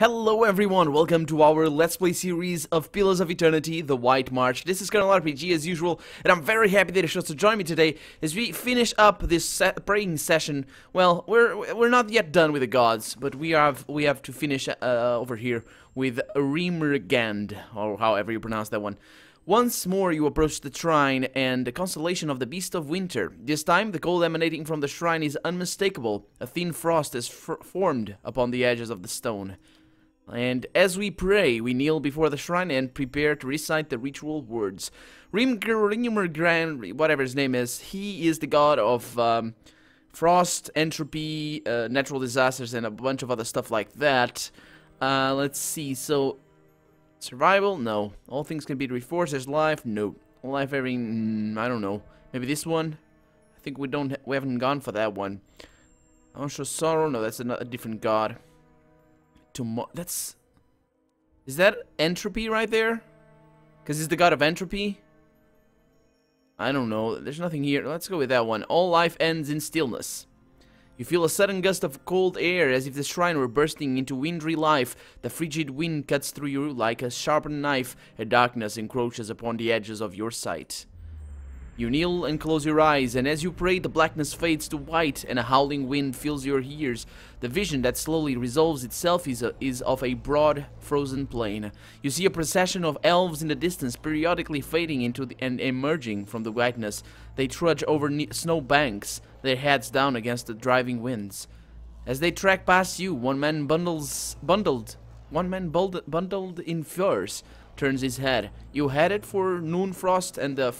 Hello everyone, welcome to our Let's Play series of Pillars of Eternity, The White March. This is Colonel RPG as usual, and I'm very happy that you chose to join me today as we finish up this praying session. Well, we're not yet done with the gods, but we have to finish over here with Rimergand, or however you pronounce that one. Once more you approach the shrine and the constellation of the Beast of Winter. This time the cold emanating from the shrine is unmistakable. A thin frost is formed upon the edges of the stone. And as we pray, we kneel before the shrine and prepare to recite the ritual words. Rimergand, whatever his name is, he is the god of frost, entropy, natural disasters, and a bunch of other stuff like that. Let's see, so... survival? No. All things can be reforged. There's life? No. Life every... I don't know. Maybe this one? I think we haven't gone for that one. Josh Sawyer? No, that's a different god. That's... is that entropy right there? Because he's the god of entropy? I don't know. There's nothing here. Let's go with that one. All life ends in stillness. You feel a sudden gust of cold air as if the shrine were bursting into wintry life. The frigid wind cuts through you like a sharpened knife, and darkness encroaches upon the edges of your sight. You kneel and close your eyes, and as you pray, the blackness fades to white, and a howling wind fills your ears. The vision that slowly resolves itself is of a broad, frozen plain. You see a procession of elves in the distance, periodically fading into and emerging from the whiteness. They trudge over snow banks, their heads down against the driving winds. As they trek past you, one man bundled in furs turns his head. You headed for Noonfrost and the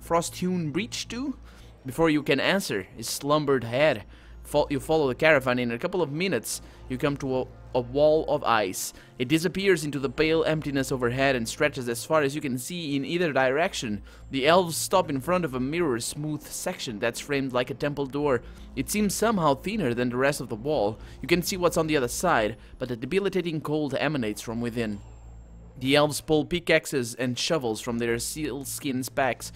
Frost-hewn breach too? Before you can answer, his slumbered head. You follow the caravan, and in a couple of minutes you come to a wall of ice. It disappears into the pale emptiness overhead and stretches as far as you can see in either direction. The elves stop in front of a mirror-smooth section that's framed like a temple door. It seems somehow thinner than the rest of the wall. You can see what's on the other side, but the debilitating cold emanates from within. The elves pull pickaxes and shovels from their sealskin packs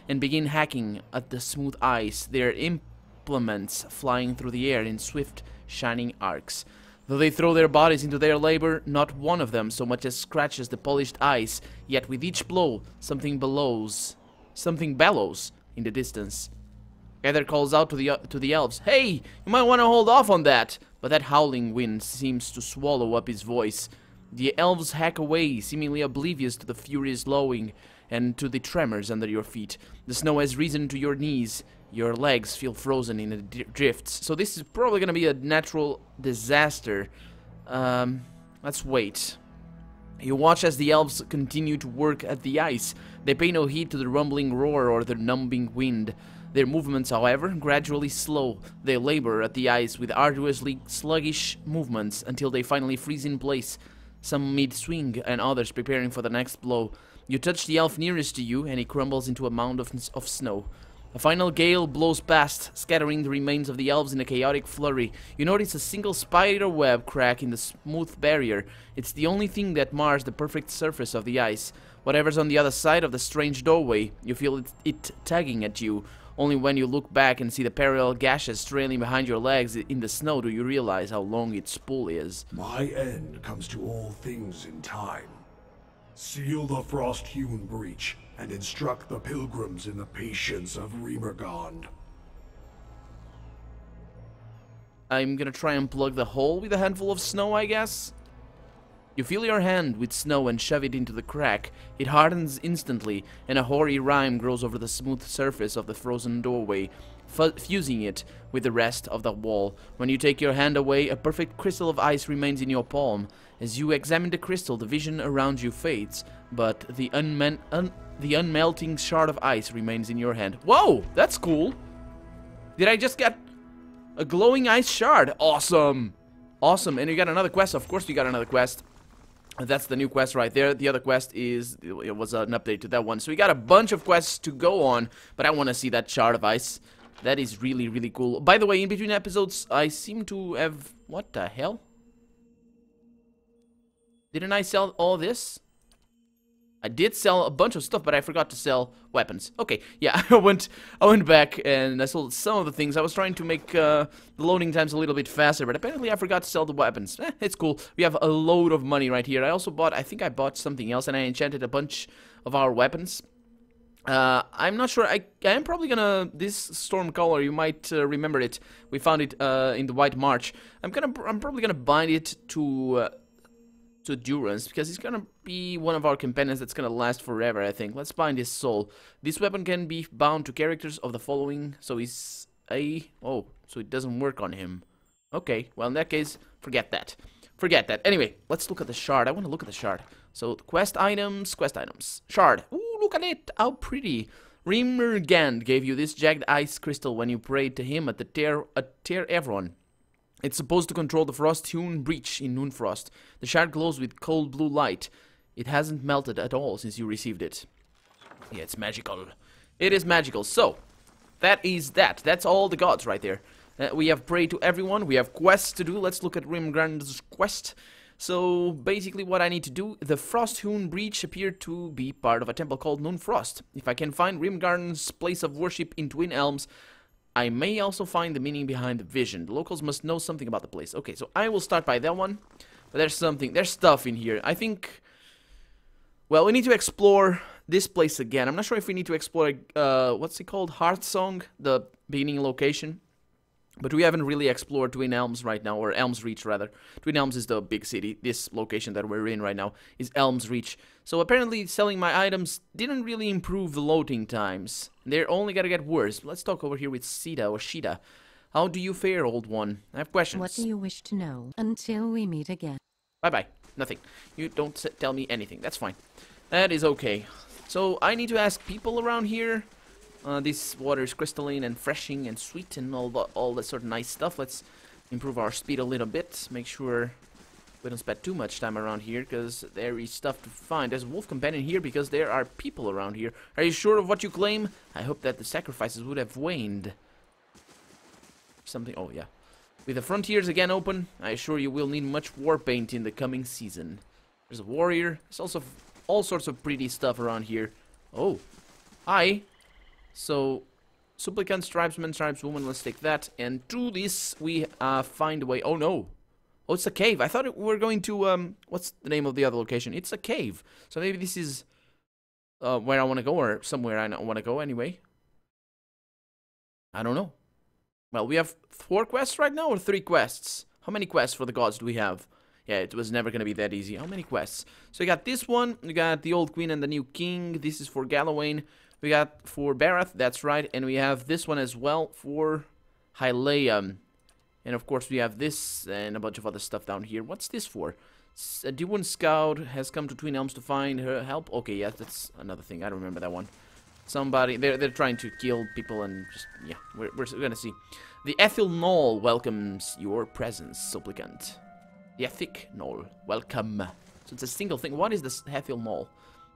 and begin hacking at the smooth ice, their implements flying through the air in swift, shining arcs. Though they throw their bodies into their labor, not one of them so much as scratches the polished ice, yet with each blow, something bellows in the distance. Heather calls out to the elves, "Hey, you might want to hold off on that!" But that howling wind seems to swallow up his voice. The elves hack away, seemingly oblivious to the furious lowing and to the tremors under your feet. The snow has risen to your knees. Your legs feel frozen in the drifts. So this is probably going to be a natural disaster. Let's wait. You watch as the elves continue to work at the ice. They pay no heed to the rumbling roar or the numbing wind. Their movements, however, gradually slow. They labor at the ice with arduously sluggish movements until they finally freeze in place. Some mid-swing, and others preparing for the next blow. You touch the elf nearest to you, and he crumbles into a mound of snow. A final gale blows past, scattering the remains of the elves in a chaotic flurry. You notice a single spider web crack in the smooth barrier. It's the only thing that mars the perfect surface of the ice. Whatever's on the other side of the strange doorway, you feel it tugging at you. Only when you look back and see the parallel gashes trailing behind your legs in the snow do you realize how long its pull is. My end comes to all things in time. Seal the frost-hewn breach and instruct the pilgrims in the patience of Rimergand. I'm gonna try and plug the hole with a handful of snow, I guess? You fill your hand with snow and shove it into the crack. It hardens instantly, and a hoary rime grows over the smooth surface of the frozen doorway, fusing it with the rest of the wall. When you take your hand away, a perfect crystal of ice remains in your palm. As you examine the crystal, the vision around you fades, but the unmelting shard of ice remains in your hand. Whoa! That's cool! Did I just get a glowing ice shard? Awesome! Awesome, and you got another quest. Of course you got another quest. That's the new quest right there. The other quest it was an update to that one. So we got a bunch of quests to go on, but I want to see that shard of ice. That is really, really cool. By the way, in between episodes, I seem to have... what the hell? Didn't I sell all this? I did sell a bunch of stuff, but I forgot to sell weapons. Okay, yeah, I went back and I sold some of the things. I was trying to make the loading times a little bit faster, but apparently I forgot to sell the weapons. It's cool. We have a load of money right here. I also bought, I think I bought something else, and I enchanted a bunch of our weapons. I'm not sure. I am probably gonna, this storm color, you might remember it. We found it in the White March. I'm probably gonna bind it to Durance, because he's gonna be one of our companions that's gonna last forever, I think. Let's bind his soul. This weapon can be bound to characters of the following, so he's oh, so it doesn't work on him. Okay, well in that case, forget that. Forget that. Anyway, let's look at the shard. I want to look at the shard. So, quest items. Shard. Ooh, look at it. How pretty. Rimmergand gave you this jagged ice crystal when you prayed to him at the Ter Evron. It's supposed to control the frost-hewn breach in Noonfrost. The shard glows with cold blue light. It hasn't melted at all since you received it. Yeah, it's magical. It is magical. So, that is that. That's all the gods right there. We have prayed to everyone. We have quests to do. Let's look at Rimgrand's quest. So, basically what I need to do, the frost-hewn breach appeared to be part of a temple called Noonfrost. If I can find Rimgarden's place of worship in Twin Elms, I may also find the meaning behind the vision. The locals must know something about the place. Okay, so I will start by that one. But there's stuff in here. I think, well, we need to explore this place again. I'm not sure if we need to explore, what's it called? Heartsong, the beginning location. But we haven't really explored Twin Elms right now, or Elms Reach rather. Twin Elms is the big city. This location that we're in right now is Elms Reach. So apparently selling my items didn't really improve the loading times. They're only gonna get worse. Let's talk over here with Sita or Shida. How do you fare, old one? I have questions. What do you wish to know until we meet again? Bye-bye. Nothing. You don't tell me anything. That's fine. That is okay. So I need to ask people around here. This water is crystalline and freshing and sweet and all that sort of nice stuff. Let's improve our speed a little bit. Make sure we don't spend too much time around here, because there is stuff to find. There's a wolf companion here because there are people around here. Are you sure of what you claim? I hope that the sacrifices would have waned. Something. Oh, yeah. With the frontiers again open, I assure you will need much war paint in the coming season. There's a warrior. There's also all sorts of pretty stuff around here. Oh. Hi. So, supplicants, tribesmen, tribeswoman, let's take that. And to this, we find a way. Oh, no. Oh, it's a cave. I thought we were going to, what's the name of the other location? It's a cave. So maybe this is where I want to go, or somewhere I want to go anyway. I don't know. Well, we have 4 quests right now, or 3 quests? How many quests for the gods do we have? Yeah, it was never going to be that easy. How many quests? So we got this one. We got the old queen and the new king. This is for Gallowayne. We got for Barath, that's right, and we have this one as well for Hyleia. And of course we have this and a bunch of other stuff down here. What's this for? A Dewon Scout has come to Twin Elms to find her help. Okay, yeah, that's another thing. I don't remember that one. Somebody, they're trying to kill people and just, yeah, we're gonna see. The Ethel Knoll welcomes your presence, supplicant. The Ethic Knoll, welcome. So it's a single thing. What is this Ethel Knoll?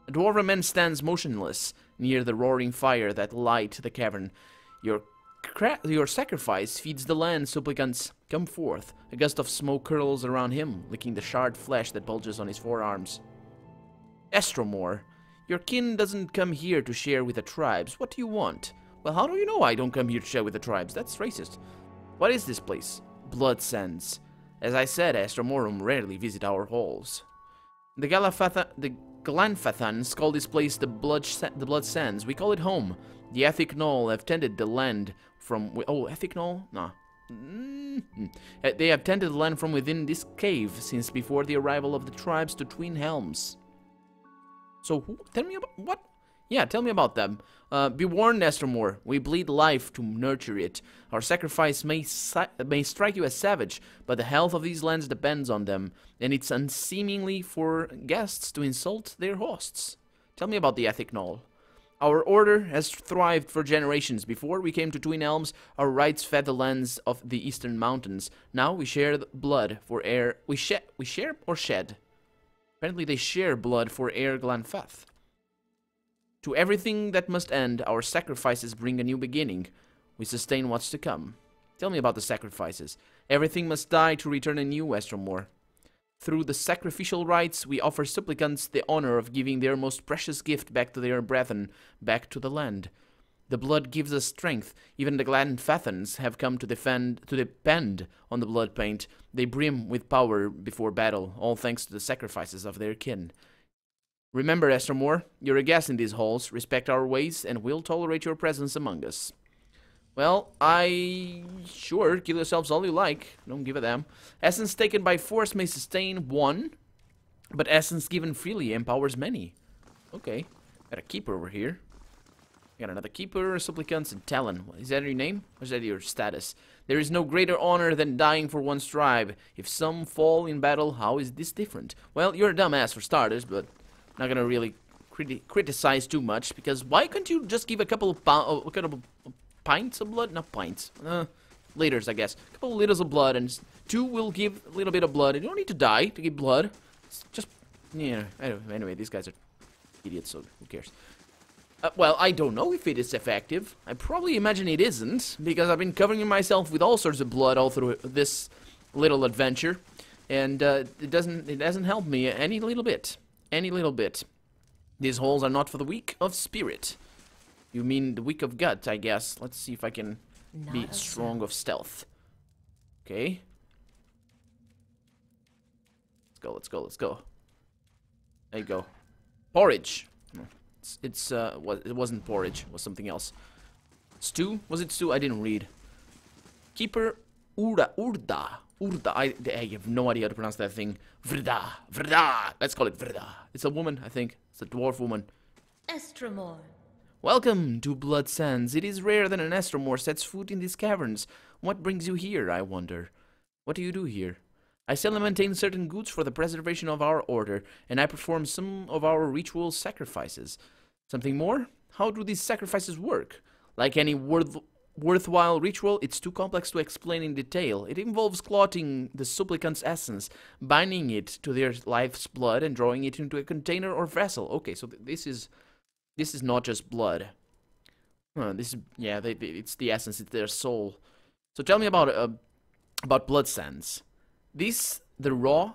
A dwarven man stands motionless near the roaring fire that light the cavern. Your sacrifice feeds the land, supplicants. Come forth. A gust of smoke curls around him, licking the charred flesh that bulges on his forearms. Estromor, your kin doesn't come here to share with the tribes. What do you want? Well, how do you know I don't come here to share with the tribes? That's racist. What is this place? Blood Sands. As I said, Estromorum rarely visit our halls. The Glanfathans call this place the Blood Sands. We call it home. The Ethic Knoll have tended the land from... Oh, Ethic Knoll? Nah. They have tended the land from within this cave since before the arrival of the tribes to Twin Helms. So, tell me about... What? Yeah, tell me about them. Be warned, Estromor. We bleed life to nurture it. Our sacrifice may strike you as savage, but the health of these lands depends on them, and it's unseemly for guests to insult their hosts. Tell me about the Ethic Knoll. Our order has thrived for generations. Before we came to Twin Elms, our rights fed the lands of the Eastern Mountains. Now we share blood for air. We share or shed? Apparently they share blood for Air Glanfath. To everything that must end, our sacrifices bring a new beginning. We sustain what's to come. Tell me about the sacrifices. Everything must die to return anew, Estromor. Through the sacrificial rites, we offer supplicants the honor of giving their most precious gift back to their brethren, back to the land. The blood gives us strength. Even the Glanfathans have come to depend on the blood paint. They brim with power before battle, all thanks to the sacrifices of their kin. Remember, Estromor, you're a guest in these halls. Respect our ways, and we'll tolerate your presence among us. Well, sure, kill yourselves all you like. Don't give a damn. Essence taken by force may sustain 1, but essence given freely empowers many. Okay, got a keeper over here. Got another keeper, supplicants, and talon. Is that your name? Or is that your status? There is no greater honor than dying for one's tribe. If some fall in battle, how is this different? Well, you're a dumbass for starters, but not gonna really criticize too much, because why couldn't you just give a couple of pints of blood? Not pints. Liters, I guess. A couple of liters of blood, and 2 will give a little bit of blood. You don't need to die to give blood. It's just, yeah. Anyway, these guys are idiots, so who cares? Well, I don't know if it is effective. I probably imagine it isn't, because I've been covering myself with all sorts of blood all through this little adventure, and it doesn't help me any little bit. Any little bit. These holes are not for the weak of spirit. You mean the weak of gut, I guess. Let's see if I can be strong of stealth. Okay. Let's go. There you go. Porridge. It wasn't porridge. It was something else. Stew? Was it stew? I didn't read. Keeper Urda. I have no idea how to pronounce that thing. Vrda. Let's call it Vrda. It's a woman, I think. It's a dwarf woman. Estromor. Welcome to Blood Sands. It is rare that an Estromor sets foot in these caverns. What brings you here, I wonder? What do you do here? I sell and maintain certain goods for the preservation of our order, and I perform some of our ritual sacrifices. Something more? How do these sacrifices work? Like any worthwhile ritual, it's too complex to explain in detail. It involves clotting the supplicant's essence, binding it to their life's blood, and drawing it into a container or vessel. Okay, so this is not just blood. It's the essence, it's their soul. So tell me about Blood Sands. This the raw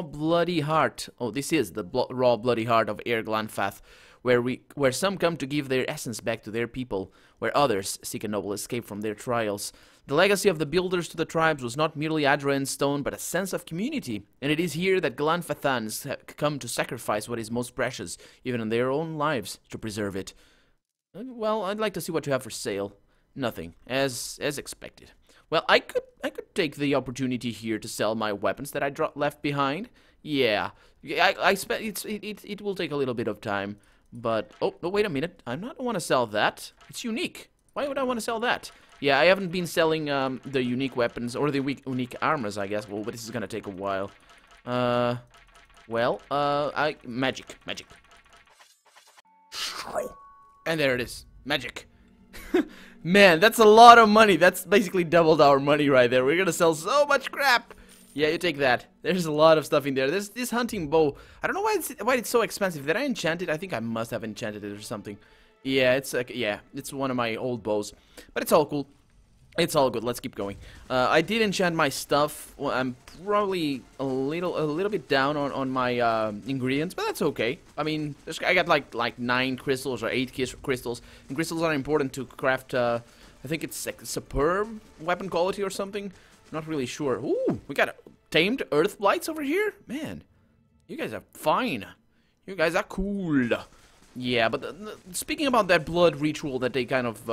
bloody heart. Oh, this is the raw bloody heart of Glanfath, where some come to give their essence back to their people, where others seek a noble escape from their trials. The legacy of the builders to the tribes was not merely Adra and stone, but a sense of community, and it is here that Glanfathans have come to sacrifice what is most precious, even in their own lives, to preserve it. Well, I'd like to see what you have for sale. Nothing, as expected. Well, I could take the opportunity here to sell my weapons that I left behind. Yeah, it will take a little bit of time, but wait a minute. I don't want to sell that. It's unique. Why would I want to sell that? Yeah, I haven't been selling the unique weapons or the unique armors, I guess. Well, but this is gonna take a while. Magic. And there it is, magic. Man, that's a lot of money. That's basically doubled our money right there. We're gonna sell so much crap. Yeah, you take that. There's a lot of stuff in there. There's this hunting bow. I don't know why it's so expensive. Did I enchant it? I think I must have enchanted it or something. Yeah, it's one of my old bows. But it's all cool. It's all good. Let's keep going. I did enchant my stuff. Well, I'm probably a little bit down on my ingredients, but that's okay. I mean, I got like 9 crystals or 8 crystals, and crystals are important to craft. I think it's like superb weapon quality or something. Not really sure. Ooh, we got tamed earth blights over here. Man, you guys are fine. You guys are cool. Yeah, but speaking about that blood ritual that they kind of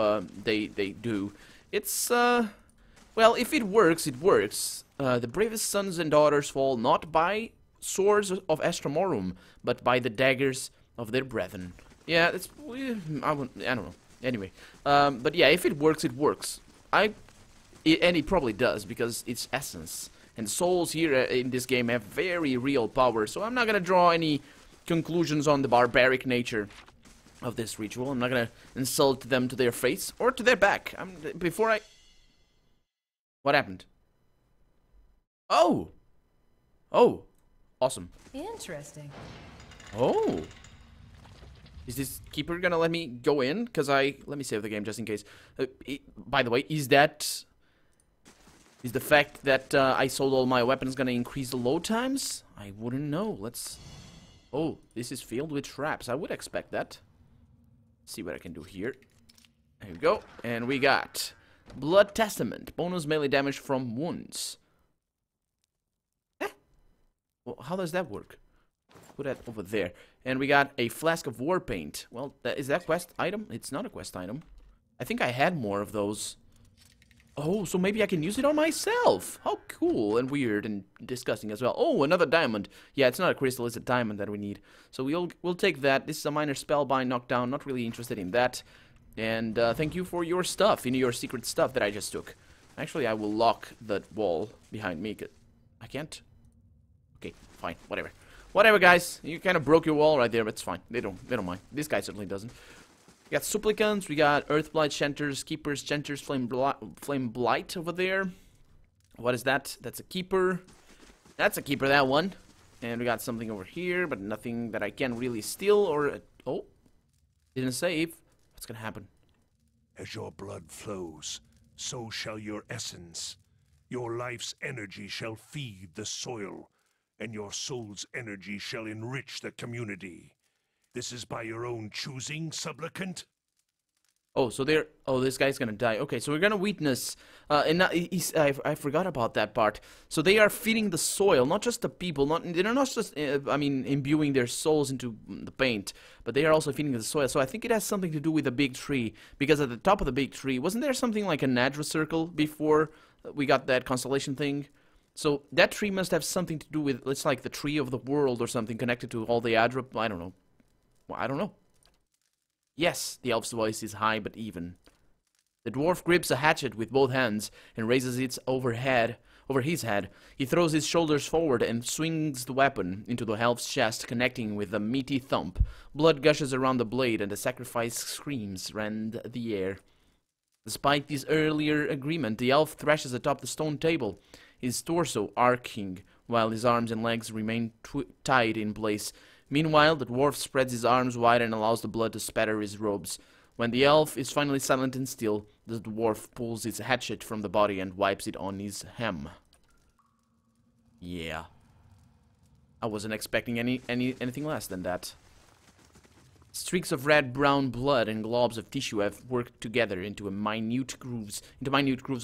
they do. It's, well, if it works, it works. The bravest sons and daughters fall not by swords of Estromorum, but by the daggers of their brethren. Yeah, it's, I don't know. Anyway, but yeah, if it works, it works. And it probably does, because it's essence. And souls here in this game have very real power, so I'm not gonna draw any conclusions on the barbaric nature of this ritual. I'm not gonna insult them to their face or to their back. What happened? Oh, awesome. Interesting. Oh, is this keeper gonna let me go in? Cause let me save the game just in case. By the way, is that Is the fact that I sold all my weapons gonna increase the load times? I wouldn't know. Let's... Oh, this is filled with traps. I would expect that. See what I can do here. There we go. And we got Blood Testament. Bonus melee damage from wounds. Eh? Well, how does that work? Put that over there. And we got a flask of war paint. Well, is that quest item? It's not a quest item. I think I had more of those. Oh, so maybe I can use it on myself. How cool and weird and disgusting as well. Oh, another diamond. Yeah, it's not a crystal, it's a diamond that we need. So we'll take that. This is a minor spellbind knockdown. Not really interested in that. And thank you for your stuff, your secret stuff that I just took. Actually, I will lock that wall behind me. I can't. Okay, fine, whatever. Whatever, guys. You kind of broke your wall right there, but it's fine. They don't mind. This guy certainly doesn't. We got supplicants, we got Earthblight, Chanters, Keepers, Chanters, Flame Blight over there. What is that? That's a Keeper. That's a Keeper, that one. And we got something over here, but nothing that I can really steal or... Oh, didn't save. What's gonna happen? As your blood flows, so shall your essence. Your life's energy shall feed the soil, and your soul's energy shall enrich the community. This is by your own choosing, supplicant? Oh, so they're... Oh, this guy's gonna die. Okay, so we're gonna witness... I forgot about that part. So they are feeding the soil, not just the people. They're not just, imbuing their souls into the paint. But they are also feeding the soil. So I think it has something to do with the big tree. Because at the top of the big tree, wasn't there something like a Nadra circle before we got that constellation thing? So that tree must have something to do with... It's like the tree of the world or something connected to all the Adra... I don't know. Well, I don't know. Yes, the elf's voice is high but even. The dwarf grips a hatchet with both hands and raises it over his head. He throws his shoulders forward and swings the weapon into the elf's chest, connecting with a meaty thump. Blood gushes around the blade and the sacrifice screams rend the air. Despite this earlier agreement, the elf thrashes atop the stone table, his torso arcing, while his arms and legs remain tied in place. Meanwhile, the dwarf spreads his arms wide and allows the blood to spatter his robes. When the elf is finally silent and still, the dwarf pulls his hatchet from the body and wipes it on his hem. Yeah. I wasn't expecting anything less than that. Streaks of red-brown blood and globs of tissue have worked together into minute grooves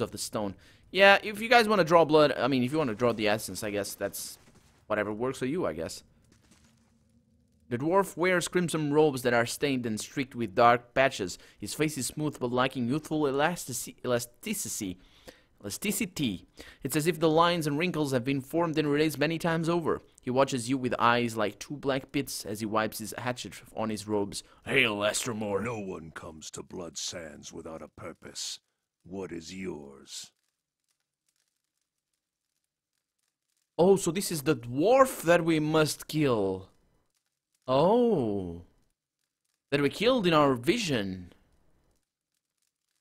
of the stone. Yeah, if you guys want to draw blood, if you want to draw the essence, I guess that's whatever works for you, I guess. The dwarf wears crimson robes that are stained and streaked with dark patches. His face is smooth but lacking youthful elasticity. It's as if the lines and wrinkles have been formed and erased many times over. He watches you with eyes like two black pits as he wipes his hatchet on his robes. Hail, Estromor! No one comes to Blood Sands without a purpose. What is yours? Oh, so this is the dwarf that we must kill. Oh. That we killed in our vision.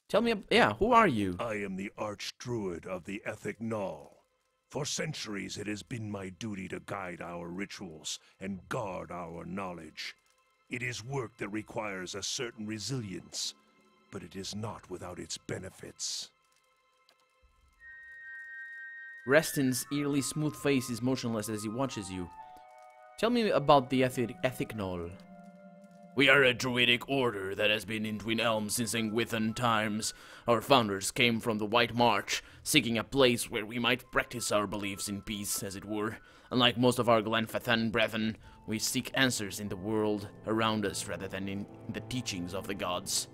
Tell me, yeah, who are you? I am the Archdruid of the Ethic Null. For centuries it has been my duty to guide our rituals and guard our knowledge. It is work that requires a certain resilience, but it is not without its benefits. Reston's eerily smooth face is motionless as he watches you. Tell me about the Ethic Null. We are a druidic order that has been in Twin Elms since Engwithan times. Our founders came from the White March, seeking a place where we might practice our beliefs in peace, as it were. Unlike most of our Glenfathan brethren, we seek answers in the world around us rather than in the teachings of the gods.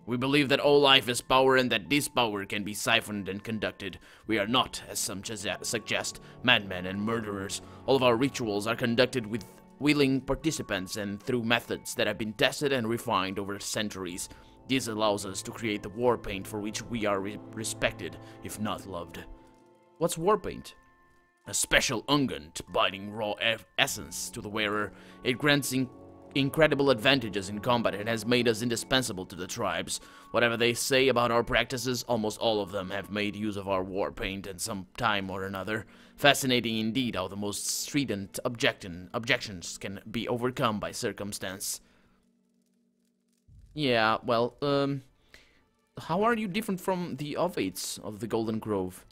We believe that all life is power and that this power can be siphoned and conducted. We are not, as some suggest, madmen and murderers. All of our rituals are conducted with willing participants and through methods that have been tested and refined over centuries. This allows us to create the war paint for which we are respected, if not loved. What's war paint? A special unguent binding raw essence to the wearer. It grants incredible advantages in combat and has made us indispensable to the tribes. Whatever they say about our practices, almost all of them have made use of our war paint at some time or another. Fascinating indeed how the most strident objections can be overcome by circumstance. Yeah, well, how are you different from the Ovates of the Golden Grove?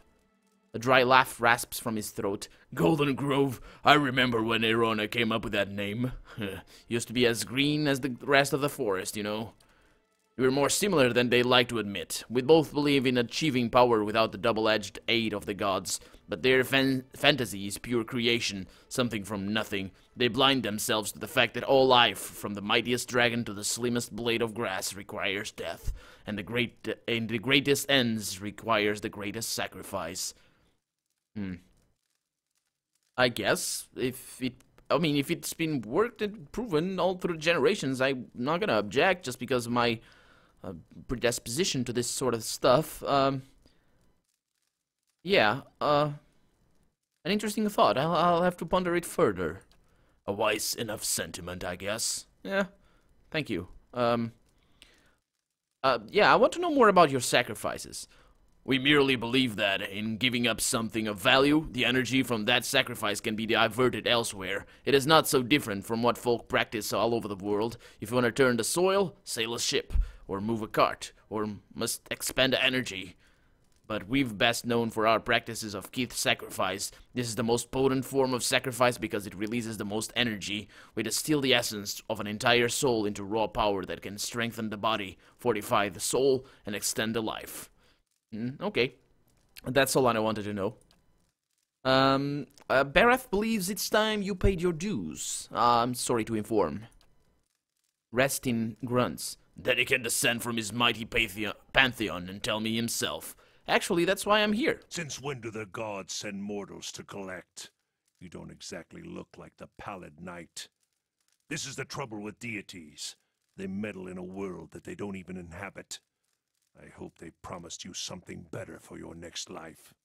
A dry laugh rasps from his throat. Golden Grove, I remember when Eora came up with that name. Used to be as green as the rest of the forest, you know. We were more similar than they like to admit. We both believe in achieving power without the double-edged aid of the gods. But their fantasy is pure creation, something from nothing. They blind themselves to the fact that all life, from the mightiest dragon to the slimmest blade of grass, requires death. And the greatest ends requires the greatest sacrifice. I guess, if it's been worked and proven all through generations, I'm not gonna object just because of my predisposition to this sort of stuff. Yeah, an interesting thought. I'll have to ponder it further. A wise enough sentiment, I guess. Yeah, thank you. Yeah, I want to know more about your sacrifices. We merely believe that, in giving up something of value, the energy from that sacrifice can be diverted elsewhere. It is not so different from what folk practice all over the world. If you want to turn the soil, sail a ship, or move a cart, or must expend energy. But we've best known for our practices of Keith sacrifice. This is the most potent form of sacrifice because it releases the most energy. We distill the essence of an entire soul into raw power that can strengthen the body, fortify the soul, and extend the life. Okay. That's all I wanted to know. Barath believes it's time you paid your dues. I'm sorry to inform. Restin grunts. Then he can descend from his mighty pantheon and tell me himself. Actually, that's why I'm here. Since when do the gods send mortals to collect? You don't exactly look like the Pallid Knight. This is the trouble with deities. They meddle in a world that they don't even inhabit. I hope they promised you something better for your next life.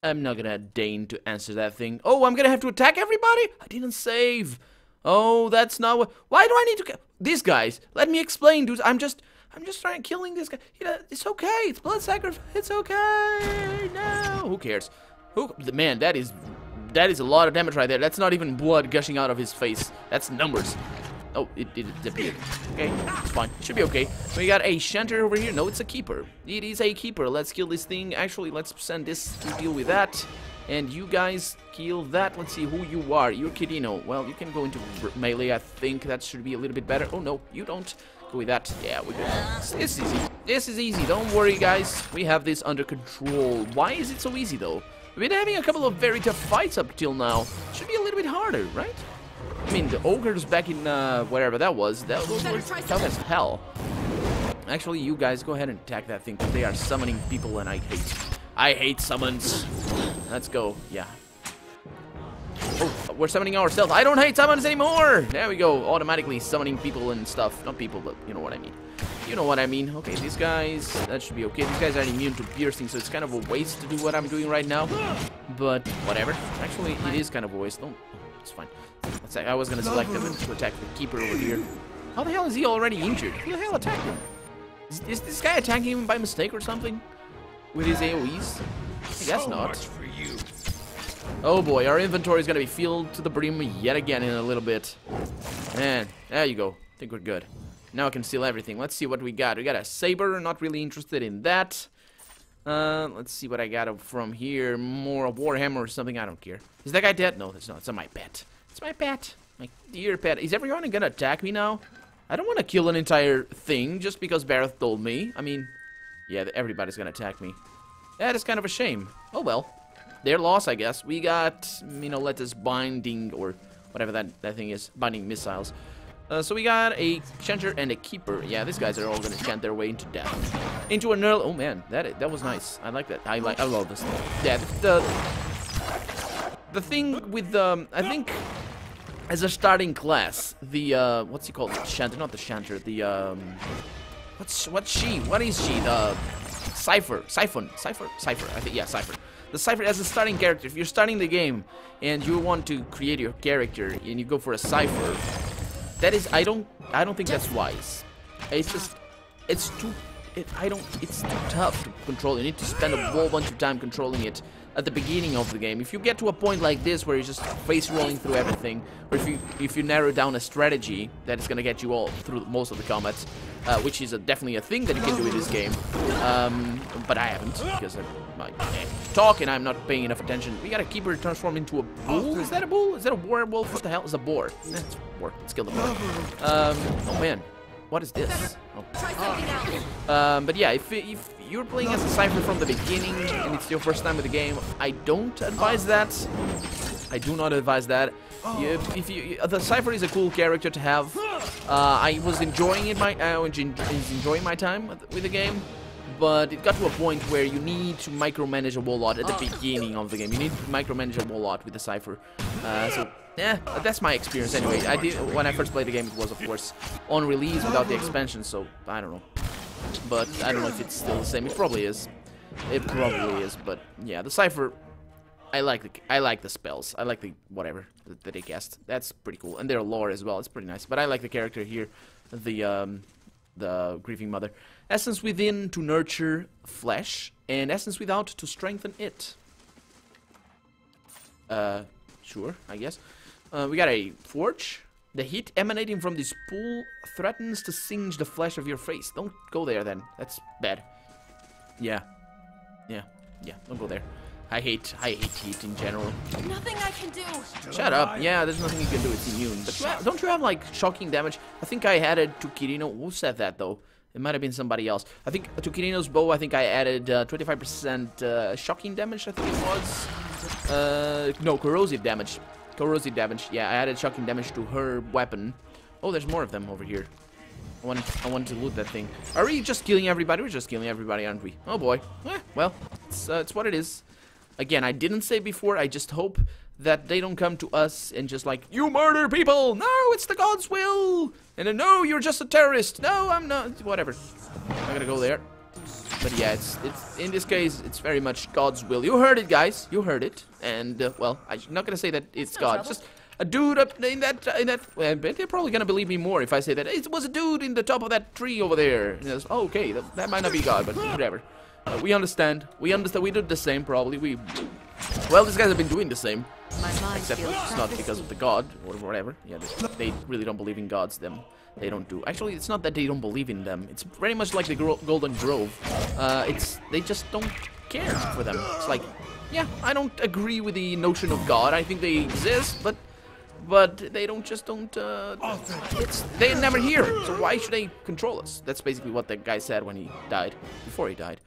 I'm not gonna deign to answer that thing. Oh, I'm gonna have to attack everybody? I didn't save. Oh, that's not what... Why do I need to... These guys, let me explain, dudes. I'm just trying killing this guy. You know, it's okay. It's blood sacrifice. It's okay. No. Who cares? Man, that is a lot of damage right there. That's not even blood gushing out of his face. That's numbers. Oh, it disappeared. Okay, it's fine. Should be okay. We got a Shanter over here. No, it's a Keeper. It is a Keeper. Let's kill this thing. Actually, let's send this to deal with that. And you guys kill that. Let's see who you are. You're Kirino. Well, you can go into melee. I think that should be a little bit better. Oh, no, you don't. Go with that. Yeah, we're good. This is easy. This is easy. Don't worry, guys. We have this under control. Why is it so easy, though? We've been having a couple of very tough fights up till now. Should be a little bit harder, right? I mean, the ogres back in wherever that was, those were tough as hell. Actually, you guys go ahead and attack that thing, because they are summoning people, and I hate summons. Let's go. Yeah. Oh, we're summoning ourselves. I don't hate summons anymore. There we go. Automatically summoning people and stuff. Not people, but you know what I mean. You know what I mean. Okay, these guys, that should be okay. These guys are immune to piercing, so it's kind of a waste to do what I'm doing right now. But whatever. Actually, it is kind of a waste. Oh, it's fine. I was gonna select him to attack the Keeper over here. How the hell is he already injured? Who the hell attacked him? Is this guy attacking him by mistake or something? With his AoEs? I guess not. Oh boy, our inventory is gonna be filled to the brim yet again in a little bit. Man, there you go. I think we're good. Now I can steal everything. Let's see what we got. We got a saber. Not really interested in that. Let's see what I got from here. More Warhammer or something. I don't care. Is that guy dead? No, that's not. It's not my pet. It's my pet. My dear pet. Is everyone gonna attack me now? I don't want to kill an entire thing just because Barath told me. I mean, yeah, everybody's gonna attack me. That is kind of a shame. Oh well. Their loss, I guess. We got, you know, let us binding or whatever that thing is. Binding missiles. So we got a Chanter and a Keeper. Yeah, these guys are all gonna chant their way into death. Into an early... Oh man, that was nice. I like that. I love this thing. Yeah, the thing with I think as a starting class, the what's he called? The Chanter, not the Chanter. The what is she? The Cypher. I think, yeah, Cypher. The Cypher as a starting character. If you're starting the game and you want to create your character and you go for a Cypher, that is, I don't think that's wise. It's just, it's too it's too tough to control. You need to spend a whole bunch of time controlling it at the beginning of the game. If you get to a point like this where you're just face rolling through everything, or if you narrow down a strategy that is gonna get you all through most of the combats, which is definitely a thing that you can do in this game, but I haven't because I talk and I'm not paying enough attention. We got a keeper transform into a bull. Is that a bull? Is that a werewolf? What the hell is a boar? It's a boar. Let's kill the boar. Oh man. What is this? Oh. But yeah, if you're playing as a Cypher from the beginning and it's your first time with the game, I don't advise that. I do not advise that. The Cypher is a cool character to have. I was enjoying it. Enjoying my time with the game, but it got to a point where you need to micromanage a whole lot at the beginning of the game. You need to micromanage a whole lot with the Cypher. So. Yeah, that's my experience anyway. I did when I first played the game. It was, of course, on release without the expansion, so I don't know. But I don't know if it's still the same. It probably is. It probably is. But yeah, the Cypher. I like the spells. I like the whatever that they cast. That's pretty cool, and their lore as well. It's pretty nice. But I like the character here, the grieving mother. Essence within to nurture flesh, and essence without to strengthen it. Sure, I guess. We got a forge. The heat emanating from this pool threatens to singe the flesh of your face. Don't go there then. That's bad. Yeah. Don't go there. I hate heat in general. Nothing I can do. Shut up. Yeah, there's nothing you can do. It's immune. But don't you have like shocking damage? I think I added to Kirino. Who said that though? It might have been somebody else. I think to Kirino's bow, I think I added 25% shocking damage. I think it was. No, corrosive damage. Corrosive damage. Yeah, I added shocking damage to her weapon. Oh, there's more of them over here. I want to loot that thing. Are we just killing everybody? We're just killing everybody, aren't we? Oh boy. Well, it's what it is. Again, I didn't say before. I just hope that they don't come to us and just like, you murder people. No, it's the God's will. And then, no, you're just a terrorist. No, I'm not. Whatever. I'm gonna go there. But yeah, it's in this case, it's very much God's will. You heard it, guys. You heard it. And well, I'm not gonna say that it's God. It's just a dude up in that. Well, they're probably gonna believe me more if I say that it was a dude in the top of that tree over there. And it's, oh, okay, that might not be God, but whatever. We understand. We understand. We did the same, probably. Well, these guys have been doing the same. Except it's not because of the god or whatever. Yeah, they really don't believe in gods. They don't do. Actually, it's not that they don't believe in them. It's very much like the Golden Grove. They just don't care for them. It's like, yeah, I don't agree with the notion of God. I think they exist, but they don't. They're never here. So why should they control us? That's basically what that guy said when he died. Before he died.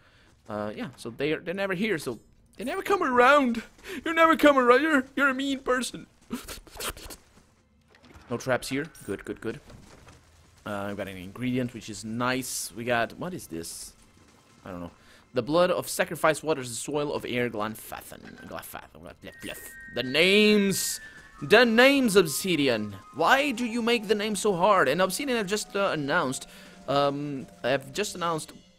Yeah. So they're never here. So they never come around. You never come around. You're a mean person. No traps here. Good. We've got an ingredient, which is nice. We got, what is this? I don't know. The blood of sacrifice waters the soil of Air Glanfathan. The names, Obsidian. Why do you make the name so hard? And Obsidian have just announced,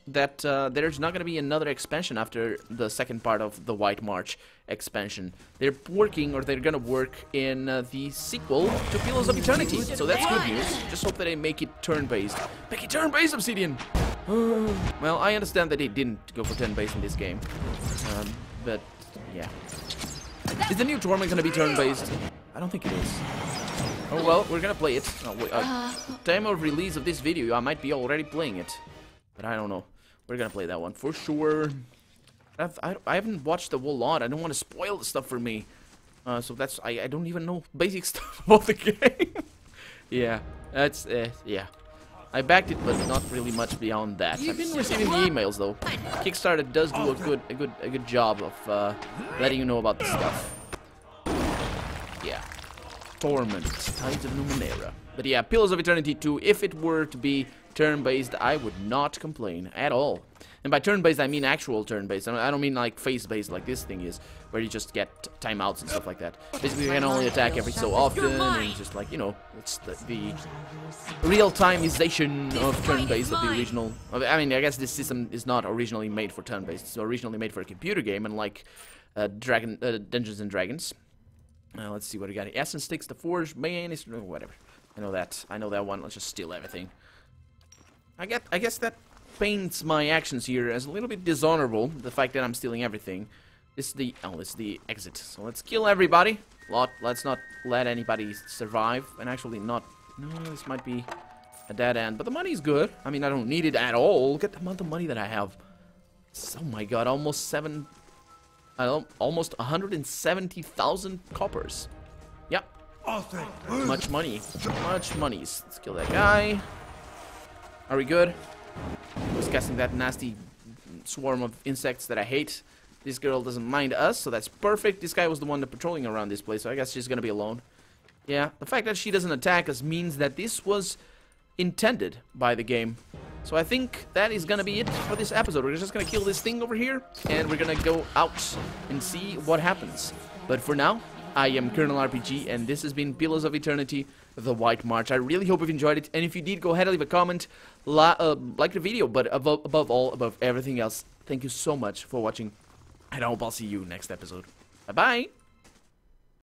that there's not going to be another expansion after the second part of the White March expansion. They're working, or they're going to work in the sequel to Pillars of Eternity. So that's good news. Just hope that they make it turn-based. Make it turn-based, Obsidian! Well, I understand that they didn't go for turn-based in this game. But, yeah. Is the new tournament going to be turn-based? I don't think it is. Oh, well, we're going to play it. Time of release of this video, I might be already playing it. But I don't know. We're gonna play that one for sure. I haven't watched the whole lot. I don't want to spoil the stuff for me. So that's I don't even know basic stuff about the game. Yeah, that's yeah. I backed it, but not really much beyond that. I've been receiving the emails though. Kickstarter does do a good job of letting you know about the stuff. Yeah. Torment, Tides of Numenera. But yeah, Pillars of Eternity 2, if it were to be turn-based, I would not complain at all. And by turn-based, I mean actual turn-based. I don't mean like phase-based like this thing is, where you just get timeouts and stuff like that. Basically, you can only attack every so often, and just like, you know, it's the real-timization of turn-based of the original. I mean, I guess this system is not originally made for turn-based. It's originally made for a computer game, unlike Dungeons and Dragons. Let's see what we got here. Essence Sticks, the Forge, Man, whatever. I know that one. Let's just steal everything. I guess that paints my actions here as a little bit dishonorable, the fact that I'm stealing everything. This is the exit. So let's kill everybody. Let's not let anybody survive. And actually not... No, this might be a dead end. But the money's good. I mean, I don't need it at all. Look at the amount of money that I have. Oh my god, almost 170,000 coppers. Yep. Much money. Much money. Let's kill that guy. Are we good? I was casting that nasty swarm of insects that I hate. This girl doesn't mind us, so that's perfect. This guy was the one that patrolling around this place, so I guess she's gonna be alone. Yeah, the fact that she doesn't attack us means that this was intended by the game. So I think that is gonna be it for this episode. We're just gonna kill this thing over here, and we're gonna go out and see what happens. But for now, I am Colonel RPG, and this has been Pillars of Eternity, The White March. I really hope you've enjoyed it, and if you did, go ahead and leave a comment, like the video, but above everything else, thank you so much for watching, and I hope I'll see you next episode. Bye-bye!